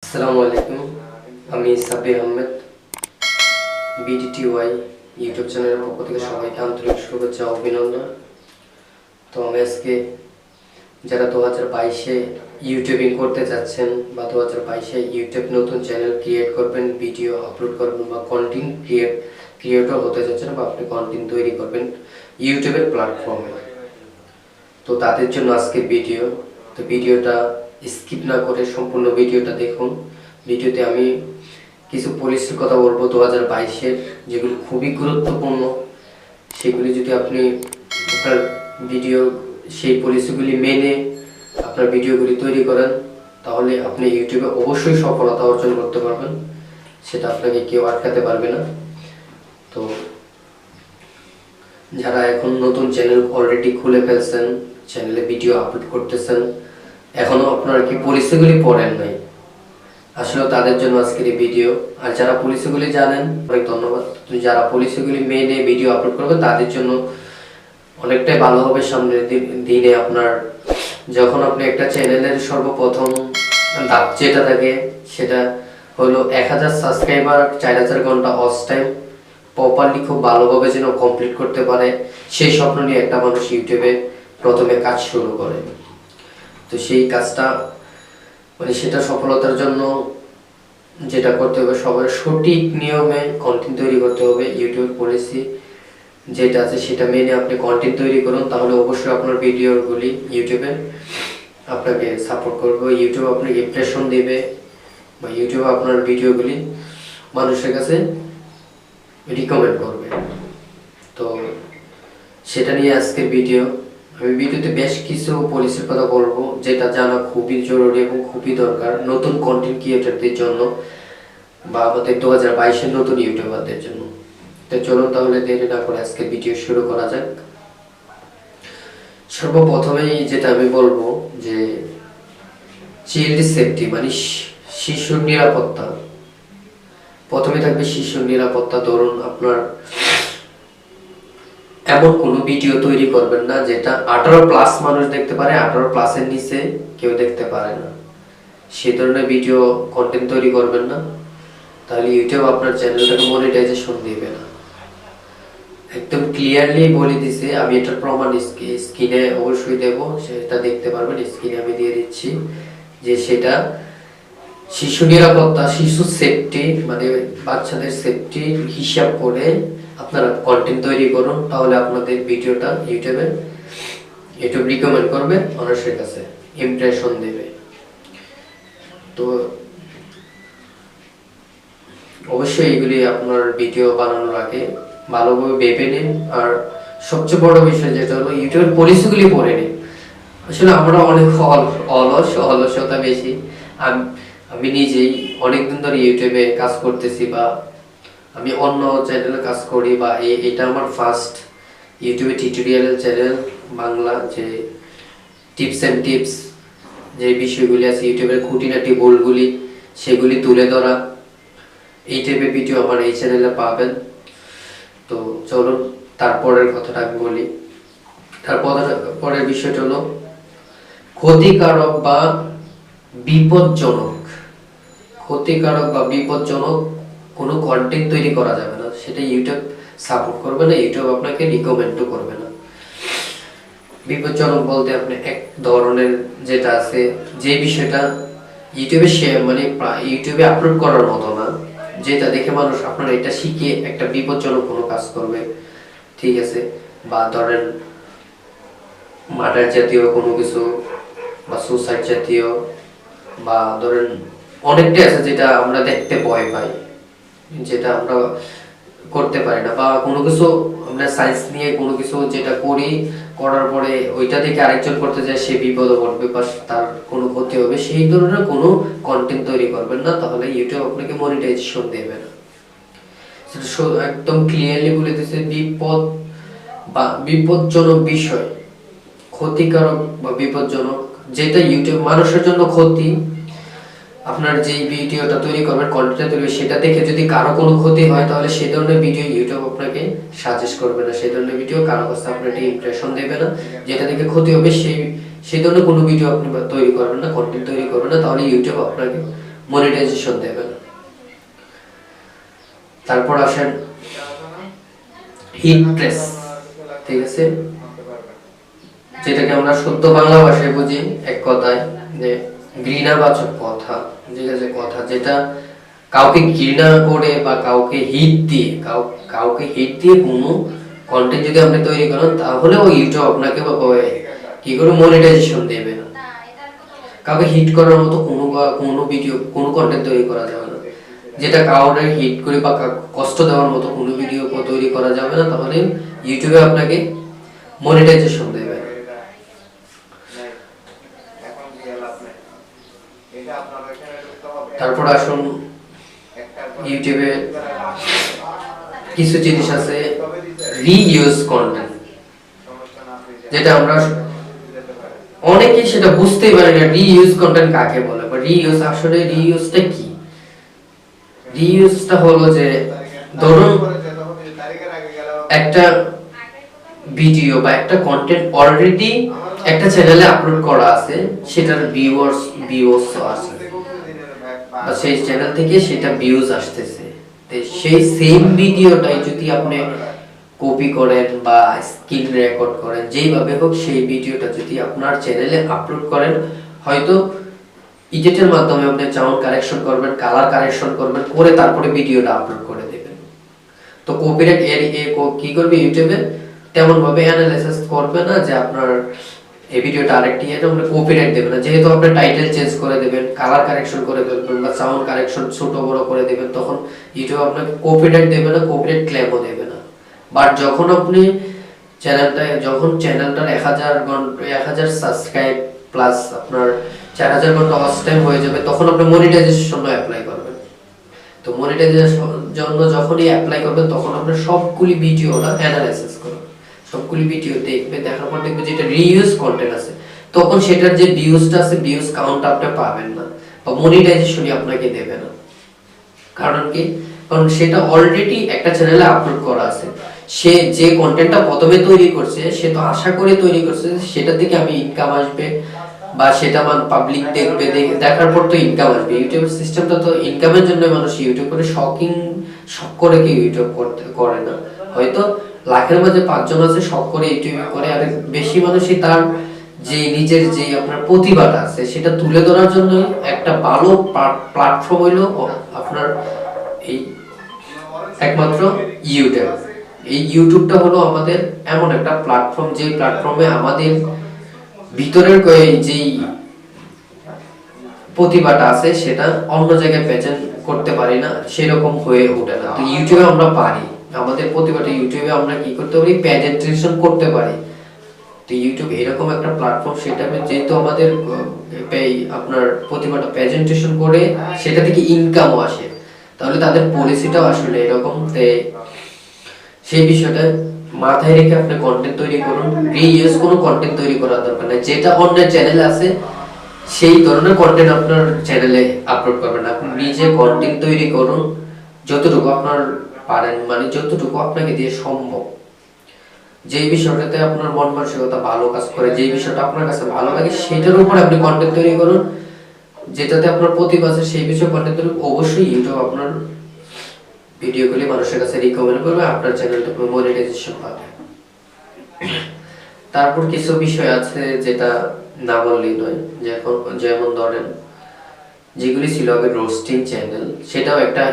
আসসালামু আলাইকুম। আমি সাব্বির আহমেদ। B.D.Y ইউটিউব চ্যানেলের পক্ষ থেকে সবাইকে আন্তরিক শুভেচ্ছা ও অভিনন্দন। তো আমি আজকে যারা 2022-এ ইউটিউবিং করতে যাচ্ছেন বা 2022-এ ইউটিউব নতুন চ্যানেল ক্রিয়েট করবেন, ভিডিও আপলোড করবেন বা কন্টেন্ট ক্রিয়েটর হতে যাচ্ছেন বা আপনি কন্টেন্ট তৈরি করবেন ইউটিউবের প্ল্যাটফর্মে, তো তাদের জন্য আজকের ভিডিও। তো ভিডিওটা স্কিপ না করে সম্পূর্ণ ভিডিওটা দেখুন। ভিডিওতে আমি কিছু পলিসির কথা বলবো 2022-এর, যেগুলো খুবই গুরুত্বপূর্ণ। সেগুলি যদি আপনি আপনার ভিডিও সেই পলিসিগুলি মেনে আপনার ভিডিওগুলি তৈরি করেন, তাহলে আপনি ইউটিউবে অবশ্যই সফলতা অর্জন করতে পারবেন। সেটা আপনাকে কেউ আটকাতে পারবে না। তো যারা এখন নতুন চ্যানেল অলরেডি খুলে ফেলছেন, চ্যানেলে ভিডিও আপলোড করতেছেন, এখনো আপনারা কি পলিসিগুলি পড়েন নাই, আসলে তাদের জন্য আজকের এই ভিডিও। আর যারা পলিসিগুলি জানেন, অনেক ধন্যবাদ। যারা পলিসিগুলি মেনে ভিডিও আপলোড করবেন তাদের জন্য অনেকটাই ভালো হবে সামনের দিনে। আপনার যখন আপনি একটা চ্যানেলের সর্বপ্রথম ধাপ যেটা থাকে সেটা হলো 1000 সাবস্ক্রাইবার, 4000 ঘন্টা ওয়াচ টাইম প্রপারলি খুব ভালোভাবে যেন কমপ্লিট করতে পারে, সেই স্বপ্ন নিয়ে একটা মানুষ ইউটিউবে প্রথমে কাজ শুরু করে। তো সেই কাজটা সেটা সফলতার জন্য যেটা করতে হবে, সবার সঠিক নিয়মে কন্টেন্ট তৈরি করতে হবে। ইউটিউব পলিসি যেটা আছে সেটা মেনে আপনি কন্টেন্ট তৈরি করুন, তাহলে অবশ্যই আপনার ভিডিওগুলি ইউটিউবে আপনাকে সাপোর্ট করবে, ইউটিউব আপনাকে ইমপ্রেশন দেবে বা ইউটিউব আপনার ভিডিওগুলি মানুষের কাছে রিকমেন্ড করবে। তো সেটা নিয়ে আজকের ভিডিও। আমি ভিডিওতে বেশ কিছু পলিসির কথা বলবো, যেটা জানা খুবই জরুরি এবং খুবই দরকার নতুন কন্টেন্ট ক্রিয়েটরদের জন্য বা আমাদের 2022-এর নতুন ইউটিউবারদের জন্য। তো চলুন তাহলে দেরি না করে আজকের ভিডিও শুরু করা যাক। সর্বপ্রথমেই যেটা আমি বলবো যে চাইল্ড সেফটি, মানে শিশুর নিরাপত্তা। প্রথমে থাকবে শিশুর নিরাপত্তা। ধরুন আপনার এমন কোনো ভিডিও তৈরি করবেন না যেটা 18+ মানুষ দেখতে পারে, 18+-এর নিচে কেউ দেখতে পারে না, সেই ধরনের ভিডিও কন্টেন্ট তৈরি করবেন না, তাহলে ইউটিউব আপনার চ্যানেলটাকে মনিটাইজেশন দিবে না। একদম ক্লিয়ারলি বলে দিছে, আমি এটার প্রমাণ স্ক্রিনে অবশ্যই দেব, সেটা দেখতে পারবেন। স্ক্রিনে আমি দিয়ে দিচ্ছি যে সেটা শিশু নিরাপত্তা, শিশু সেফটি, মানে বাচ্চাদের সেফটি হিসাব করে আপনারা কন্টেন্ট তৈরি করুন, তাহলে আপনাদের ভিডিওটা ইউটিউব রিকমেন্ড করবে, মানুষের কাছে ইমপ্রেশন দেবে। তো অবশ্যই এগুলি আপনার ভিডিও বানানোর আগে ভালোভাবে ভেবে নিন। আর সবচেয়ে বড় বিষয় যেটা হলো ইউটিউবের পলিসিগুলি পড়ে নিন। আসলে আমরা অনেক অলসতা বেশি। আমি নিজেই অনেকদিন ধরে ইউটিউবে কাজ করতেছি, বা আমি অন্য চ্যানেলে কাজ করি, বা এটা আমার ফার্স্ট ইউটিউবে টিউটোরিয়াল চ্যানেল বাংলা, যে টিপস অ্যান্ড টিপস, যে বিষয়গুলি আছে ইউটিউবের খুঁটিনাটি ভুলগুলি সেগুলি তুলে ধরা, এই টাইপের ভিডিও আমার এই চ্যানেলে পাবেন। তো চলুন তারপরের কথাটা আমি বলি। তারপরের বিষয়টা হলো ক্ষতিকারক বা বিপজ্জনক। কোনো কন্টেন্ট তৈরি করা যাবে না, সেটা ইউটিউব সাপোর্ট করবে না, ইউটিউব আপনাকে রিকমেন্ডও করবে না। বিপজ্জনক বলতে আপনি এক ধরনের যেটা আছে, যে বিষয়টা ইউটিউবে আপলোড করার মতো না, যেটা দেখে মানুষ আপনার এটা শিখে একটা বিপজ্জনক কোনো কাজ করবে, ঠিক আছে, বা ধরেন মার্ডার জাতীয় কোনো কিছু বা সুসাইড জাতীয়, বা ধরেন অনেকটাই আছে যেটা আমরা দেখতে ভয় পাই, যেটা আমরা করতে পারি না, বা কোনো কিছু আমরা সায়েন্স নিয়ে কোনো কিছু যেটা করার পরে ওইটা দেখে আরেকজন করতে যায়, সে বিপদে পড়বে বা তার কোনো ক্ষতি হবে, সেই ধরনের কোনো কন্টেন্ট তৈরি করবেন না, তাহলে ইউটিউব আপনাকে মনিটাইজেশন দেবে না। সেটা একদম ক্লিয়ারলি বলে দিয়েছে, বিপজ্জনক বিষয়, ক্ষতিকারক বা বিপজ্জনক, যেটা ইউটিউব মানুষের জন্য ক্ষতি। আপনার যে ভিডিওটা তৈরি করবেন, কন্টেন্টটা তৈরি, সেটা দেখে যদি কারো কোনো ক্ষতি হয়, তাহলে সেই ধরনের ভিডিও ইউটিউব আপনাকে সাজেস্ট করবে না, সেই ধরনের ভিডিও কারো কাছে আপনাকে ইমপ্রেশন দেবে না, যেটা দেখে ক্ষতি হবে সেই ধরনের কোনো ভিডিও আপনি তৈরি করবেন না, কন্টেন্ট তৈরি করবেন না, তাহলে ইউটিউব আপনাকে মনিটাইজেশন দেবে না। তারপর আসেন হিট প্রেস, ঠিক আছে, যেটাকে আমরা শুদ্ধ বাংলা ভাষায় বুঝি এক কথায় যে ঘৃণাবাচক কথা, ঠিক আছে, কথা যেটা কাউকে ঘৃণা করে বা কাউকে হিট দিয়ে কোনো কন্টেন্ট যদি আপনি তৈরি করেন তাহলে ওই ইউটিউব আপনাকে কি করে মনিটাইজেশন দেবে না। কাউকে হিট করার মতো কোনো ভিডিও কোনো কন্টেন্ট তৈরি করা যাবে না, যেটা কাউকে হিট করে বা কষ্ট দেওয়ার মতো কোনো ভিডিও তৈরি করা যাবে না, তাহলে ইউটিউবে আপনাকে মনিটাইজেশন দেবে। তারপর আসুন ইউটিউবে কিছু জিনিস আছে রিইউজ কন্টেন্ট, যেটা আমরা অনেকেই সেটা বুঝতেই পারে না রিইউজ কন্টেন্ট কাকে বলে বা রিইউজ আসলে রিইউজটা কি। রিইউজটা হলো যে ধরুন একটা ভিডিও বা একটা কন্টেন্ট অলরেডি একটা চ্যানেলে আপলোড করা আছে, সেটার ভিউয়ার্স আছে বা সেই চ্যানেল থেকে সেটা ভিউজ আসতেছে, সেই সেম ভিডিওটাই যদি আপনি কপি করেন বা স্ক্রিন রেকর্ড করেন, যেইভাবে হোক সেই ভিডিওটা যদি আপনার চ্যানেলে আপলোড করেন, হয়তো এডিটের মাধ্যমে আপনি সাউন্ড কারেকশন করবেন, কালার কারেকশন করবেন, করে তারপরে ভিডিওটা আপলোড করে দেবেন, তো কপিরাইট কি করবে ইউটিউবে তেমন ভাবে অ্যানালাইসিস করবে না যে আপনার এই ভিডিওটা আরেকটি আমরা কপিরাইট দেবে না, যেহেতু আপনি টাইটেল চেঞ্জ করে দেবেন, কালার কারেকশন করে দেবেন বা সাউন্ড কারেকশন ছোট বড় করে দেবেন, তখন ইউটিউব আপনাকে কপিরাইট দেবে না, কপিরাইট ক্লেমও দেবে না। বাট যখন আপনি চ্যানেলটার 1000 সাবস্ক্রাইব প্লাস আপনার 4000 ঘন্টা ওয়াচ টাইম হয়ে যাবে, তখন আপনি মনিটাইজেশন অ্যাপ্লাই করবেন। তো মনিটাইজেশন জন্য যখনই অ্যাপ্লাই করবেন তখন আপনি সবগুলি ভিডিওটা অ্যানালাইসিস করবেন, সবগুলি ভিডিও দেখবে, দেখার পর দেখবে যেটা রিইউজ কন্টেন্ট আছে, তখন সেটার যে ভিউজটা আছে ভিউজ কাউন্ট আপনি পাবেন না বা মনিটাইজেশনই আপনাকে দেবে না। কারণ কি? কারণ সেটা অলরেডি একটা চ্যানেলে আপলোড করা আছে, সে যে কন্টেন্টটা প্রথমে তৈরি করছে সে তো আশা করে তৈরি করছে সেটা থেকে আমি ইনকাম আসবে বা সেটা পাবলিক দেখবে, দেখার পর তো ইনকাম আসবে। ইউটিউবের সিস্টেমটা তো ইনকামের জন্য মানুষ ইউটিউব করে, শখ করে কি ইউটিউব করে না। হয়তো লাখের মাঝে 5 জন আছে শখ করে ইউটিউব করে, আর বেশি মানুষই তার যে নিজের যে আপনার প্রতিভাটা আছে সেটা তুলে ধরার জন্য একটা ভালো প্ল্যাটফর্ম হইলো আপনার এই একমাত্র ইউটিউব। এই ইউটিউবটা হলো আমাদের এমন একটা প্ল্যাটফর্ম, যে প্ল্যাটফর্মে আমাদের ভিতরের যেই প্রতিভাটা আছে সেটা অন্য জায়গায় প্রেজেন্ট করতে পারি না, সেরকম হয়ে ওঠে না। তো ইউটিউবে আমরা পারি আমাদের প্রতিভাটা ইউটিউবে আমরা কি করতে পারি, প্রেজেন্টেশন করতে পারি। তো ইউটিউব এরকম একটা প্ল্যাটফর্ম, সেটা যেহেতু আমাদের আপনার প্রতিভাটা প্রেজেন্টেশন করে সেটা থেকে ইনকামও আসে, তাহলে তাদের পলিসিটাও আসলে এরকম। সেই বিষয়টা মাথায় রেখে আপনি কন্টেন্ট তৈরি করুন, রিইউজ কোনো কন্টেন্ট তৈরি করার দরকার নেই। যেটা অন্যের চ্যানেলে আছে সেই ধরনের কন্টেন্ট আপনার চ্যানেলে আপলোড করবেন। আপনি নিজে কন্টেন্ট তৈরি করুন যতটুকু আপনার পারেন, মানে যতটুকু আপনাকে দিয়ে সম্ভব, যেই বিষয়টাতে আপনার মন মানসিকতা ভালো কাজ করে, যেই বিষয়টা আপনার কাছে ভালো লাগে সেটার উপর আপনি কন্টেন্ট তৈরি করুন, যেটাতে আপনার প্রতিভা আছে সেই বিষয়ে কন্টেন্ট তৈরি। অবশ্যই ইউটিউব আপনার ভিডিওগুলি মানুষের কাছে রিকমেন্ড করবে, আপনার চ্যানেলটা মনিটাইজেশন পাবে। তারপর কিছু বিষয় আছে যেটা না বললেই নয়, যেমন ধরেন যেগুলি ছিল আগে রোস্টিং চ্যানেল, সেটাও একটা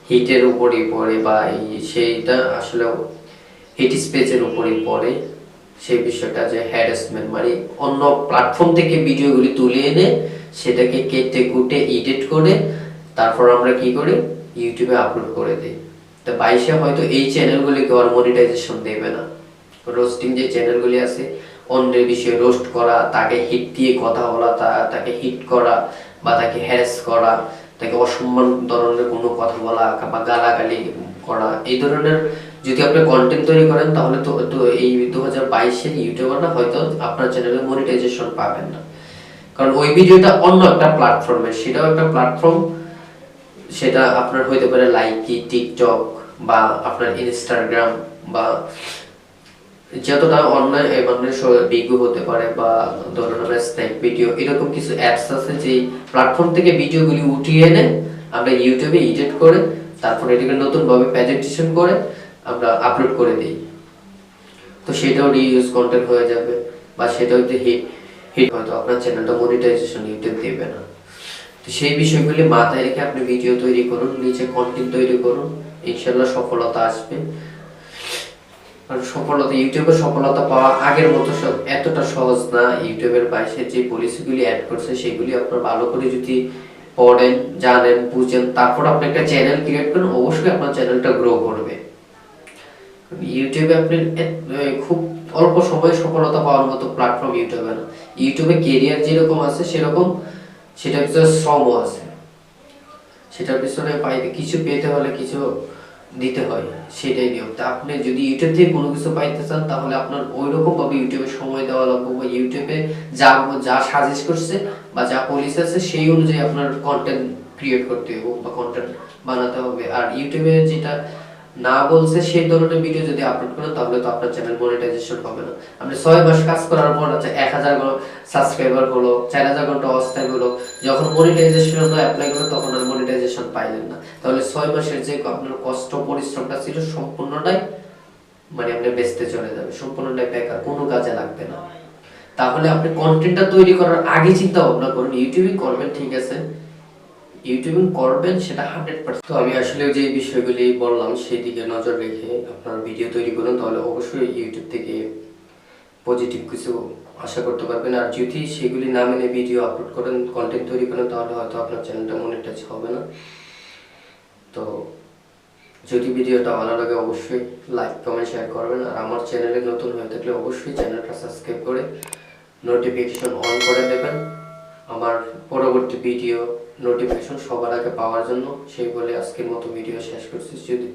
হিটের উপরই পড়ে বা সেইটা আসলে হিট স্পেসের উপরই পড়ে। সেই বিষয়টা যে হ্যারাসমেন্ট, মানে অন্য প্ল্যাটফর্ম থেকে ভিডিওগুলি তুলে এনে সেটাকে কেটে কুটে এডিট করে তারপর আমরা কি করি, ইউটিউবে আপলোড করে দিই। তো 22 হয়তো এই চ্যানেলগুলিকে আর মনিটাইজেশন দেবে না। রোস্টিং যে চ্যানেলগুলি আছে, অন্যের বিষয়ে রোস্ট করা, তাকে হিট দিয়ে কথা বলা, তাকে হিট করা বা তাকে হ্যারাস করা, তাকে অসম্মান ধরনের কোনো কথা বলা বা গালাগালি করা, এই ধরনের যদি আপনি কন্টেন্ট তৈরি করেন তাহলে তো এই 2022-এর ইউটিউবাররা হয়তো আপনার চ্যানেলে মনিটাইজেশন পাবেন না। কারণ ওই ভিডিওটা অন্য একটা প্ল্যাটফর্মে, সেটাও একটা প্ল্যাটফর্ম, সেটা আপনার হইতে পারে লাইকি, টিকটক বা আপনার ইনস্টাগ্রাম বা যতটা অন্যায় মানে বিজ্ঞ হতে পারে বা ধরুন আমরা স্ন্যাক ভিডিও এরকম কিছু অ্যাপস আছে যে প্ল্যাটফর্ম থেকে ভিডিওগুলি উঠিয়ে এনে আমরা ইউটিউবে এডিট করে তারপর এটাকে নতুন ভাবে প্রেজেন্টেশন করে আমরা আপলোড করে দিই। তো সেটাও রিইউজ কন্টেন্ট হয়ে যাবে বা সেটাও যে হিট হিট হয়তো আপনার চ্যানেলটা মনিটাইজেশন ইউটিউব দেবে না। তো সেই বিষয়গুলি মাথায় রেখে আপনি ভিডিও তৈরি করুন, নিচে কন্টেন্ট তৈরি করুন, ইনশাআল্লাহ সফলতা আসবে। আর সফলতা, ইউটিউবে সফলতা পাওয়া আগের মতো সব এতটা সহজ না। ইউটিউবের বাইরে যে পলিসিগুলি অ্যাড করছে সেগুলি আপনার ভালো করে যদি পড়েন, জানেন, বুঝেন, তারপর আপনি একটা চ্যানেল ক্রিয়েট করেন, অবশ্যই আপনার চ্যানেলটা গ্রো করবে। ইউটিউবে আপনি খুব অল্প সময়ে সফলতা পাওয়ার মতো প্ল্যাটফর্ম ইউটিউবে না। ইউটিউবে কেরিয়ার যেরকম আছে সেরকম সেটার পিছনে শ্রমও আছে। সেটার পিছনে কিছু পেতে হলে কিছু দিতে হয়, সেটাই নিয়ম। তা আপনি যদি ইউটিউব থেকে কোনো কিছু পাইতে চান তাহলে আপনার ওই রকম ভাবে ইউটিউবে সময় দেওয়া লাগবে বা ইউটিউবে যা যা সাজেস্ট করছে বা যা পলিসি আছে সেই অনুযায়ী আপনার কন্টেন্ট ক্রিয়েট করতে হবে বা কন্টেন্ট বানাতে হবে। আর ইউটিউবে যেটা না বলছে সেই ধরনের ভিডিও যদি আপলোড করেন তাহলে তো আপনার চ্যানেল মনিটাইজেশন হবে না। আপনি 6 মাস কাজ করার পর আচ্ছা 1000 সাবস্ক্রাইবার হলো, 4000 ঘন্টা ওয়াচ টাইম হলো, যখন মনিটাইজেশন জন্য অ্যাপ্লাই করবেন তখন আর মনিটাইজেশন পাইলেন না, তাহলে 6 মাসের যে আপনার কষ্ট পরিশ্রমটা ছিল সম্পূর্ণটাই মানে আপনি বেচতে চলে যাবে, সম্পূর্ণটাই বেকার, কোনো কাজে লাগবে না। তাহলে আপনি কন্টেন্টটা তৈরি করার আগে চিন্তা ভাবনা করুন ইউটিউবিং করবেন, ঠিক আছে, ইউটিউবিং করবেন সেটা 100%। তো আমি আসলে যে বিষয়গুলি বললাম সেই দিকে নজর রেখে আপনার ভিডিও তৈরি করুন, তাহলে অবশ্যই ইউটিউব থেকে পজিটিভ কিছু আশা করতে পারবেন। আর যদি সেগুলি না মেনে ভিডিও আপলোড করেন, কন্টেন্ট তৈরি করেন, তাহলে হয়তো আপনার চ্যানেলটা মনিটাইজ হবে না। তো যদি ভিডিওটা ভালো লাগে অবশ্যই লাইক, কমেন্ট, শেয়ার করবেন। আর আমার চ্যানেলে নতুন হয়ে থাকলে অবশ্যই চ্যানেলটা সাবস্ক্রাইব করে নোটিফিকেশন অন করে দেবেন আমার পরবর্তী ভিডিও নোটিফিকেশন সবার আগে পাওয়ার জন্য। সেই বলে আজকের মতো ভিডিও শেষ করছি। যদি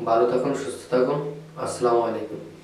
ভালো থাকুন, সুস্থ থাকুন, আসসালামু আলাইকুম।